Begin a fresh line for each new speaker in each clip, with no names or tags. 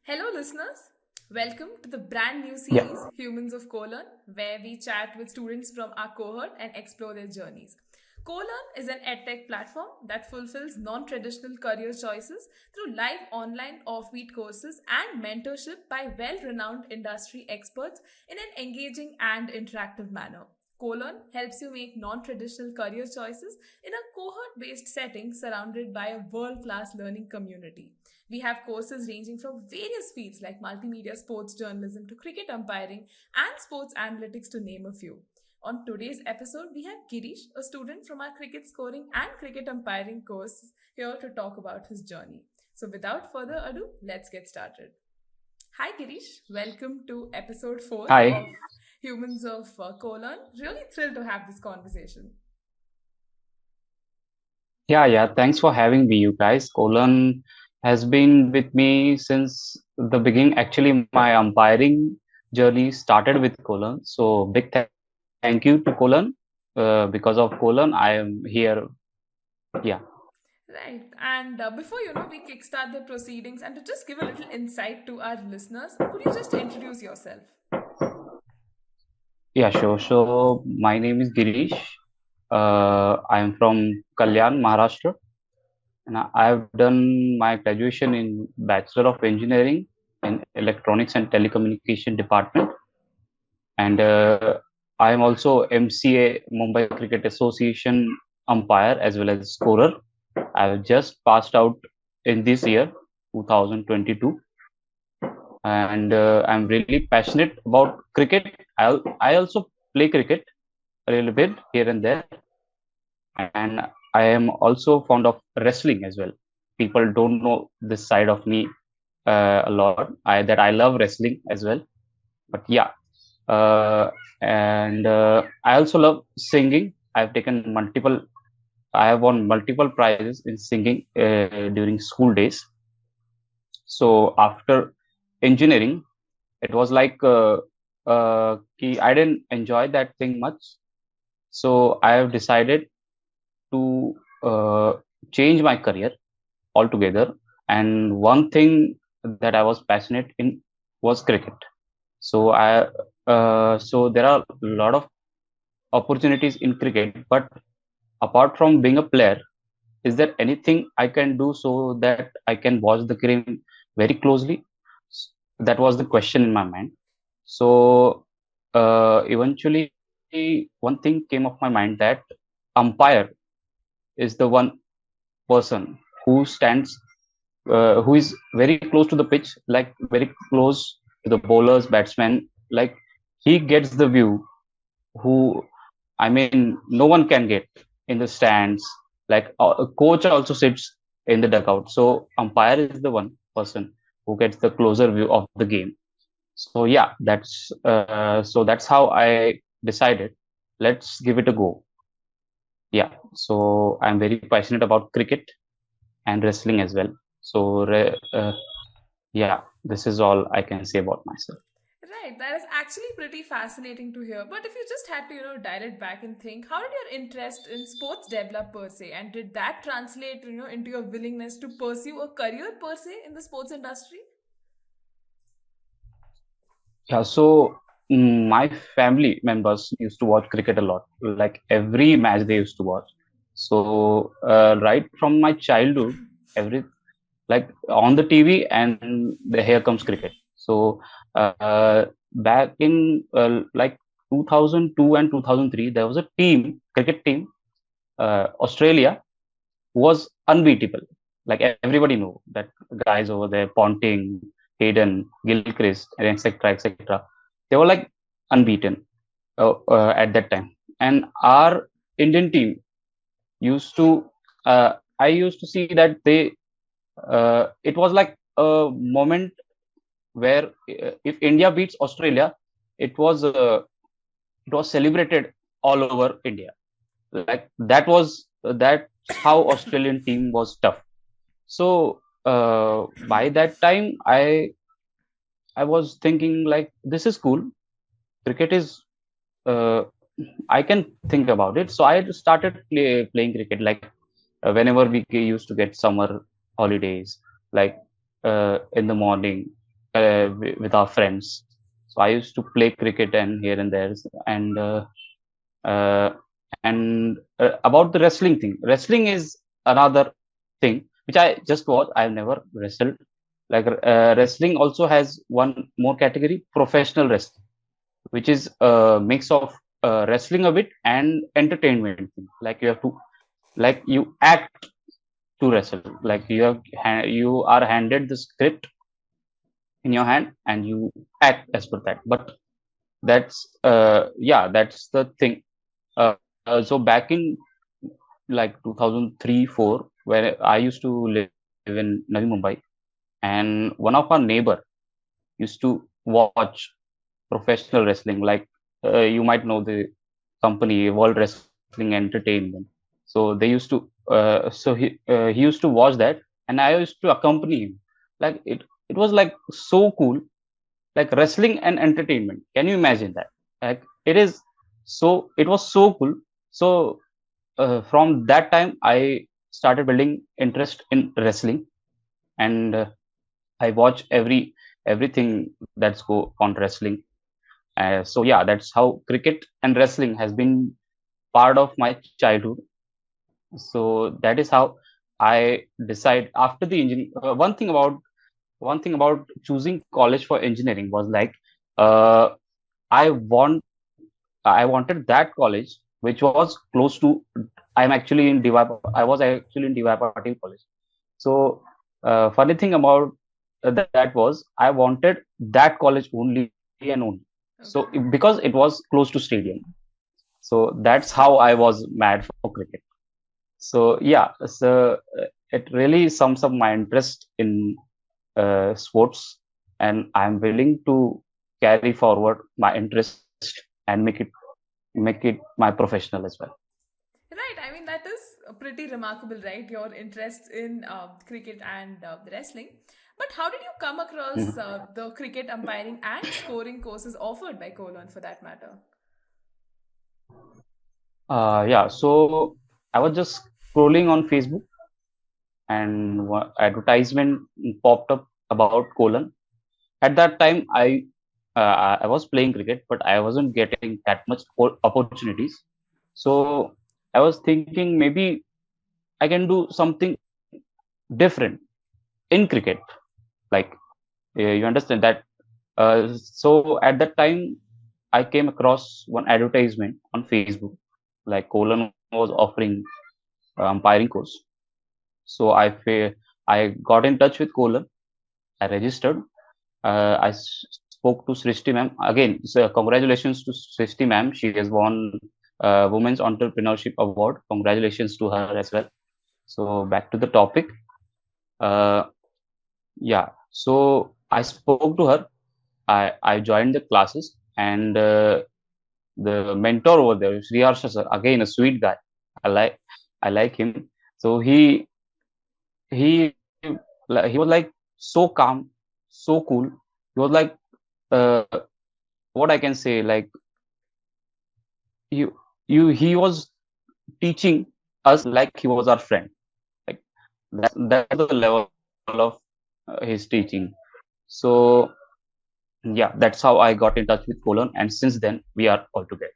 Hello, listeners. Welcome to the brand new
Yeah,
series, Humans of CoLlearn, where we chat with students from our cohort and explore their journeys. CoLlearn is an edtech platform that fulfills non traditional career choices through live online offbeat courses and mentorship by well renowned industry experts in an engaging and interactive manner. CoLearn helps you make non traditional career choices in a cohort based setting surrounded by a world class learning community. We have courses ranging from various fields like multimedia sports journalism to cricket umpiring and sports analytics, to name a few. On today's episode, we have Girish, a student from our cricket scoring and cricket umpiring course, here to talk about his journey. So, without further ado, let's get started. Hi, Girish. Welcome to episode 4
hi.
of Humans of CoLearn. Really thrilled to have this conversation.
Yeah. Thanks for having me, you guys. CoLLearn has been with me since the beginning. Actually, my umpiring journey started with CoLLearn. So, big thank you to CoLLearn. Because of CoLLearn, I am here. Yeah.
Right. And before we kickstart the proceedings and to just give a little insight to our listeners, could you just introduce yourself?
Yeah, sure. So, my name is Girish. I am from Kalyan, Maharashtra. And I've done my graduation in Bachelor of Engineering in Electronics and Telecommunication Department. And I am also MCA Mumbai Cricket Association umpire as well as scorer. I've just passed out in this year, 2022, and I'm really passionate about cricket. I also play cricket a little bit here and there, and I am also fond of wrestling as well. People don't know this side of me a lot. I love wrestling as well. But yeah, uh, and I also love singing. I have won multiple prizes in singing during school days. So after engineering, it was like I didn't enjoy that thing much. So I have decided to change my career altogether. And one thing that I was passionate in was cricket. So there are a lot of opportunities in cricket, but apart from being a player, is there anything I can do so that I can watch the game very closely? That was the question in my mind. So eventually, one thing came of my mind that umpire is the one person who is very close to the pitch, like very close to the bowlers, batsmen. Like he gets the view who I mean, no one can get in the stands. Like a coach also sits in the dugout. So umpire is the one person who gets the closer view of the game. So yeah, that's how I decided. Let's give it a go. Yeah. So I'm very passionate about cricket and wrestling as well. So yeah, this is all I can say about myself.
Right, that is actually pretty fascinating to hear. But if you just had to, dial it back and think, how did your interest in sports develop per se? And did that translate, into your willingness to pursue a career per se in the sports industry?
Yeah, so my family members used to watch cricket a lot. Like every match they used to watch. So right from my childhood, every like on the TV and here comes cricket. So back in like 2002 and 2003, there was a cricket team, Australia, was unbeatable. Like everybody knew that guys over there, Ponting, Hayden, Gilchrist, and etc. etc. They were like unbeaten at that time. And our Indian team used to, I used to see that it was like a moment where if India beats Australia, it was uh, it was celebrated all over India. Like that's how Australian team was tough. So by that time, I was thinking like this is cool. Cricket is uh, I can think about it. So I started playing cricket like whenever we used to get summer holidays, like in the morning. with our friends. So I used to play cricket and here and there, and uh, about the wrestling thing. Wrestling is another thing which I just watched. I've never wrestled. Like wrestling also has one more category, professional wrestling, which is a mix of wrestling a bit and entertainment thing. Like you have to, like you act to wrestle. Like you are handed the script in your hand and you act as per that. But that's the thing. Uh, so back in like 2003-4, where I used to live in Navi Mumbai, and one of our neighbor used to watch professional wrestling. Like you might know the company World Wrestling Entertainment. So they used to. He used to watch that, and I used to accompany him. Like it was like so cool, like wrestling and entertainment. Can you imagine that? Like it was so cool. So from that time I started building interest in wrestling, and I watch everything that's go on wrestling. So yeah, that's how cricket and wrestling has been part of my childhood. So that is how I decide after the engineering. One thing about choosing college for engineering was like uh, I want I wanted that college which was close to. I'm actually in DY. I was actually in DY Patil College. So funny thing about that was I wanted that college only and only. So
Okay.
because it was close to stadium. So that's how I was mad for cricket. So yeah, so it really sums up my interest in sports, and I'm willing to carry forward my interest and make it my professional as well.
Right. I mean, that is pretty remarkable, right? Your interest in cricket and wrestling. But how did you come across
Mhm.
the cricket umpiring and scoring courses offered by CoLLearn for that matter?
Yeah, so I was just scrolling on Facebook, and advertisement popped up about Colon. At that time, I was playing cricket, but I wasn't getting that much opportunities. So I was thinking maybe I can do something different in cricket. Like you understand that. So at that time, I came across one advertisement on Facebook, like Colon was offering umpiring course. So I got in touch with Colon. I registered. Spoke to Srishti ma'am again. So congratulations to Srishti ma'am. She has won Women's Entrepreneurship Award. Congratulations to her as well. So back to the topic. Uh, yeah. So I spoke to her. I joined the classes, and the mentor over there, Sri Harsha sir, again a sweet guy. I like I like him. So he he was like so calm, so cool. He was like uh, what I can say, like he was teaching us like he was our friend. Like that's the level of his teaching. So yeah, that's how I got in touch with Colon, and since then we are all together.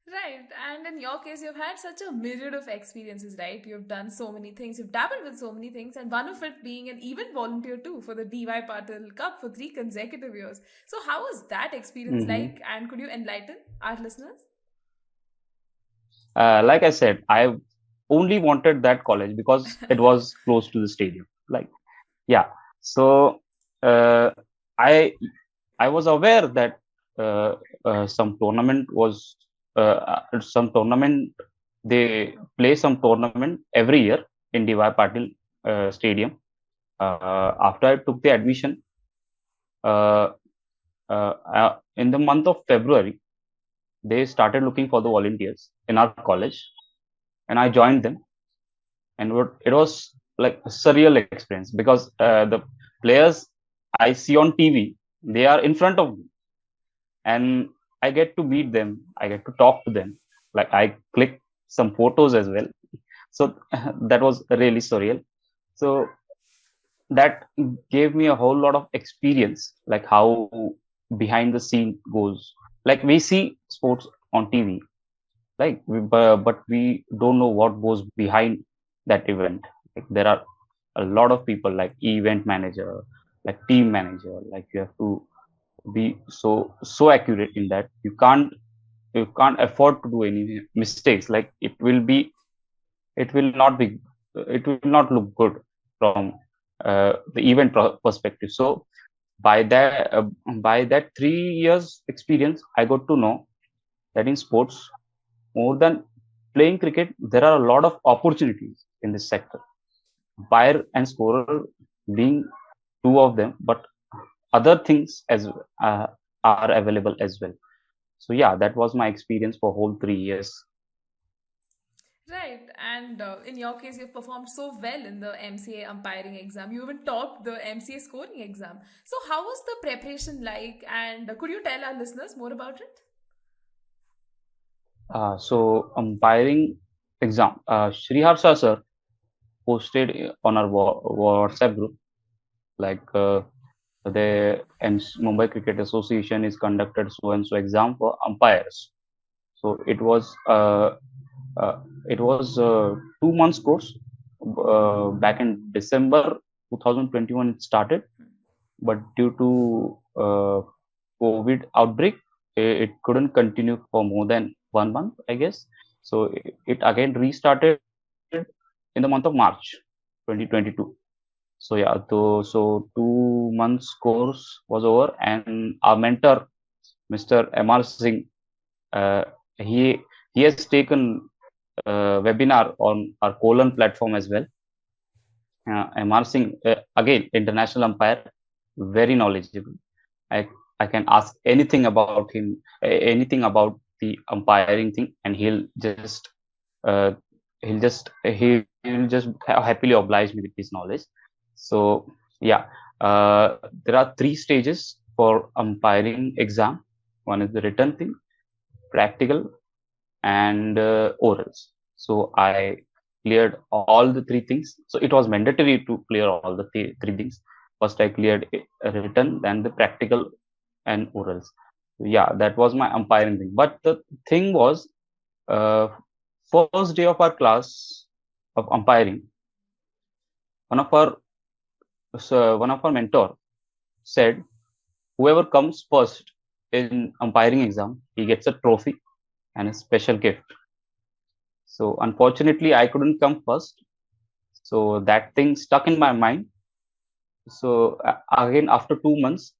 Right. And in your case, you've had such a myriad of experiences, right? You've done so many things, you've dabbled with so many things, and one of it being an event volunteer too for the DY Patil Cup for 3 consecutive years. So, how was that experience
Hmm.
like? And could you enlighten our listeners?
Like I said, I only wanted that college because it was close to the stadium. Like yeah, so uh, I I was aware that uh, some tournament they play some tournament every year in DY Patil Stadium. After I took the admission, uh, in the month of February, they started looking for the volunteers in our college, and I joined them. And it was like a surreal experience because the players I see on TV, they are in front of me, and I get to meet them. I get to talk to them. Like I click some photos as well. So that was really surreal. So that gave me a whole lot of experience, like how behind the scene goes. Like we see sports on TV, like but we don't know what goes behind that event. Like there are a lot of people, like event manager, like team manager, like you have to be so accurate in that you can't afford to do any mistakes. Like it will not be it will not look good from the event perspective. So by that 3 years experience, I got to know that in sports, more than playing cricket, there are a lot of opportunities in this sector. Umpire and scorer being two of them, but other things as are available as well. So yeah, that was my experience for whole 3 years.
Right, and in your case, you've performed so well in the MCA umpiring exam. You even topped the MCA scoring exam. So, how was the preparation like? And could you tell our listeners more about it?
So umpiring exam, Sriharsha sir posted on our WhatsApp group, like the Mumbai Cricket Association is conducted so and so exam for umpires. So uh, it was 2 months course. Back in December 2021 it started, but due to COVID outbreak, it couldn't continue for more than 1 month, I guess. So it again restarted in the month of March 2022. So yeah, so 2 months course was over, and our mentor, Mr. M.R. Singh, uh, he he has taken webinar on our CoLLearn platform as well. M.R. Singh, again, international umpire, very knowledgeable. I I can ask anything about him, anything about the umpiring thing, and uh, he'll just happily oblige me with his knowledge. So yeah, there are 3 stages for umpiring exam. One is the written thing, practical, and orals. So I cleared all the 3 things. So it was mandatory to clear all the 3 things. First, I cleared written, then the practical and orals. So yeah, that was my umpiring thing. But the thing was, uh, first day of our class of umpiring, one of our one of our mentor said, whoever comes first in umpiring exam, he gets a trophy and a special gift. So unfortunately, I couldn't come first. So that thing stuck in my mind. So again, after 2 months,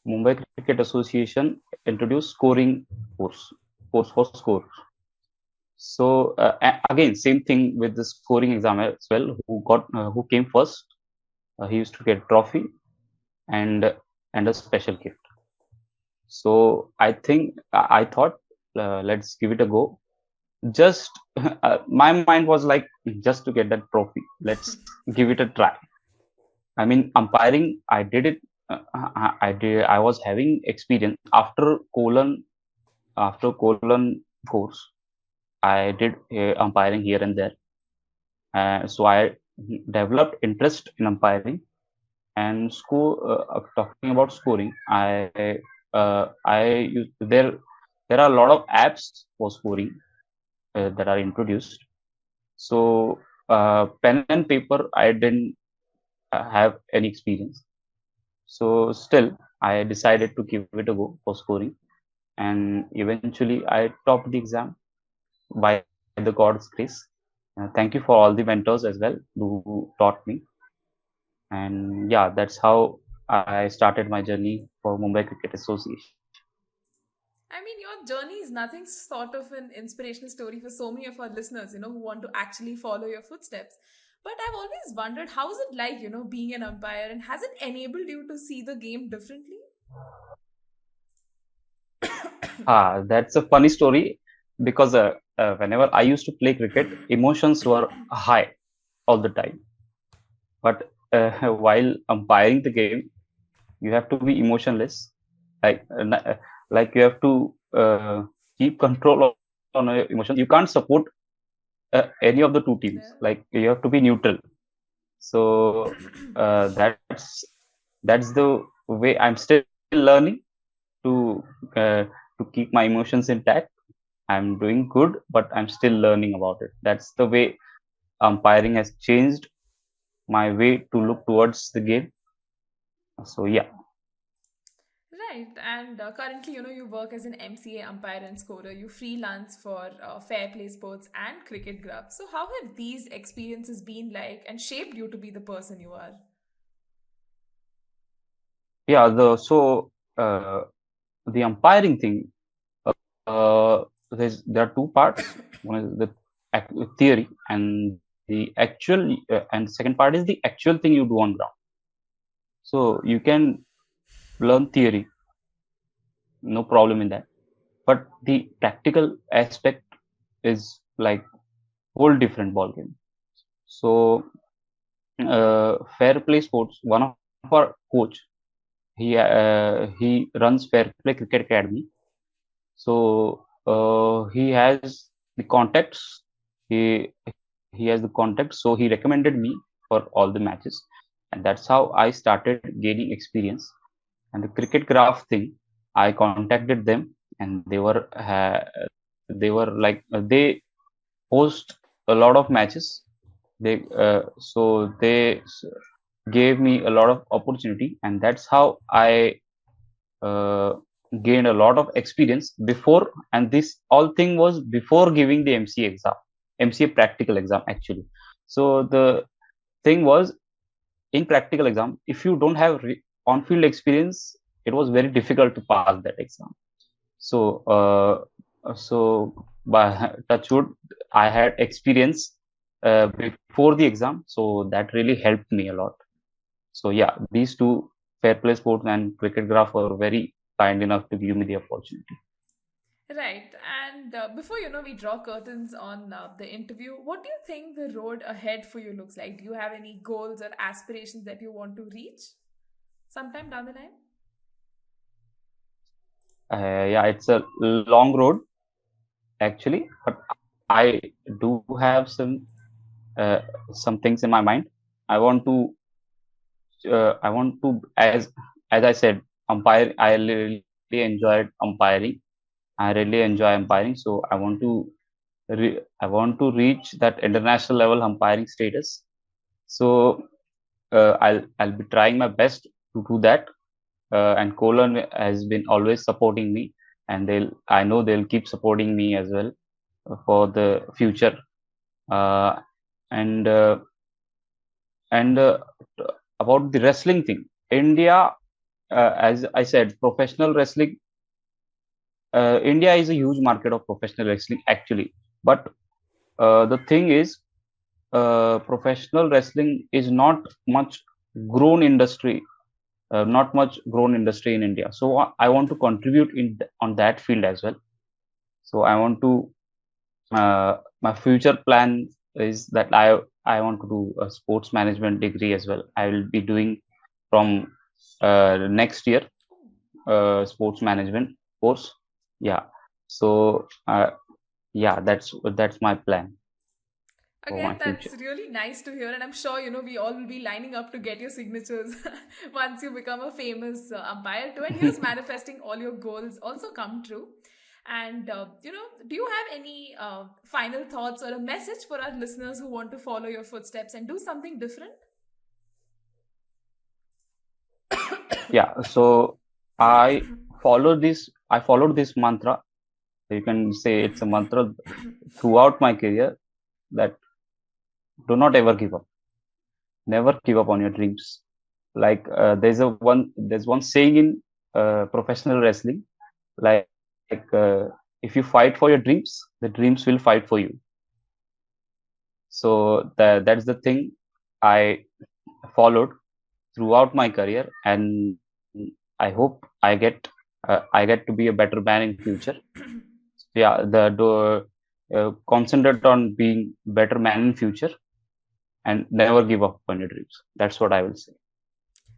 Mumbai Cricket Association introduced scoring course for score. So again, same thing with the scoring exam as well. Who came first? He used to get trophy and a special gift. So I thought, let's give it a go. Just my mind was like, just to get that trophy, let's give it a try. I mean, umpiring, I did it. I did. I was having experience after colon course. I did umpiring here and there, so I developed interest in umpiring. And talking about scoring, I use there are a lot of apps for scoring that are introduced. So pen and paper, I didn't have any experience. So still, I decided to give it a go for scoring, and eventually I topped the exam by the God's grace. Thank you for all the mentors as well who taught me, and yeah, that's how I started my journey for Mumbai Cricket Association.
I mean, your journey is nothing sort of an inspirational story for so many of our listeners, who want to actually follow your footsteps. But I've always wondered, how is it like, being an umpire, and has it enabled you to see the game differently?
That's a funny story because whenever I used to play cricket, emotions were high all the time. But while umpiring the game, you have to be emotionless. Like like you have to keep control on your emotions. You can't support any of the two teams.
Yeah.
Like you have to be neutral. So that's the way. I'm still learning to uh, to keep my emotions intact. I'm doing good, but I'm still learning about it. That's the way umpiring has changed my way to look towards the game. So yeah.
Right, and currently, you work as an MCA umpire and scorer. You freelance for Fair Play Sports and Cricketgraph. So, how have these experiences been like and shaped you to be the person you are?
Yeah, uh, the umpiring thing, there are two parts. One is the theory, and the actual, and the second part is the actual thing you do on ground. So you can learn theory, no problem in that, but the practical aspect is like whole different ballgame. So Fair Play Sports, one of our coach, he runs Fair Play Cricket Academy. So he has the contacts. He he has the contacts. So he recommended me for all the matches, and that's how I started gaining experience. And the cricket graph thing, I contacted them, and they were like they host a lot of matches. They gave me a lot of opportunity, and that's how I uh, gained a lot of experience before. And this all thing was before giving the MCA exam, MCA practical exam actually. So the thing was, in practical exam, if you don't have on-field experience, it was very difficult to pass that exam. So so by touch wood, I had experience before the exam, so that really helped me a lot. So yeah, these two, Fair Play Sports and Cricketgraph, were very kind enough to give me the opportunity.
Right, and before we draw curtains on the interview, what do you think the road ahead for you looks like? Do you have any goals or aspirations that you want to reach sometime down the line?
Yeah, it's a long road actually, but I do have uh, some things in my mind. I want to I want to, as I said, umpire. I really enjoyed umpiring. I really enjoy umpiring, so I want to reach that international level umpiring status. So I'll be trying my best to do that. And CoLLearn has been always supporting me, and I know they'll keep supporting me as well for the future. Uh, and and About the wrestling thing, India, as I said, professional wrestling. India is a huge market of professional wrestling actually, but the thing is, professional wrestling is not much grown industry in India. So I want to contribute on that field as well. So I want to my future plan is that I want to do a sports management degree as well. I will be doing from next year sports management course. Yeah. So yeah, that's my plan for my
Again,
future.
that's really nice to hear, and I'm sure we all will be lining up to get your signatures once you become a famous umpire too. And here's manifesting all your goals also come true. And do you have any final thoughts or a message for our listeners who want to follow your footsteps and do something different?
Yeah. So I I followed this mantra. You can say it's a mantra throughout my career, that do not ever give up. Never give up on your dreams. Like there's one saying in professional wrestling, like if you fight for your dreams, the dreams will fight for you. So that's the thing I followed throughout my career, and I hope I get to be a better man in future. Yeah, concentrate on being better man in future, and never give up on your dreams. That's what I will say.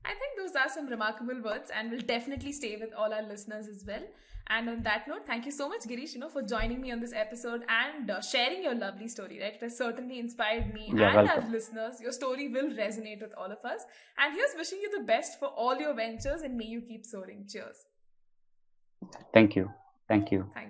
I think those those are some remarkable words and will definitely stay with all our listeners as well. And on that note, thank you so much, Girish, for joining me on this episode and sharing your lovely story, right? It has certainly inspired me
Yeah,
and our
welcome.
listeners. Your story will resonate with all of us. And here's wishing you the best for all your ventures and may you keep soaring. Cheers.
Thank you. Thank you.
Thank you.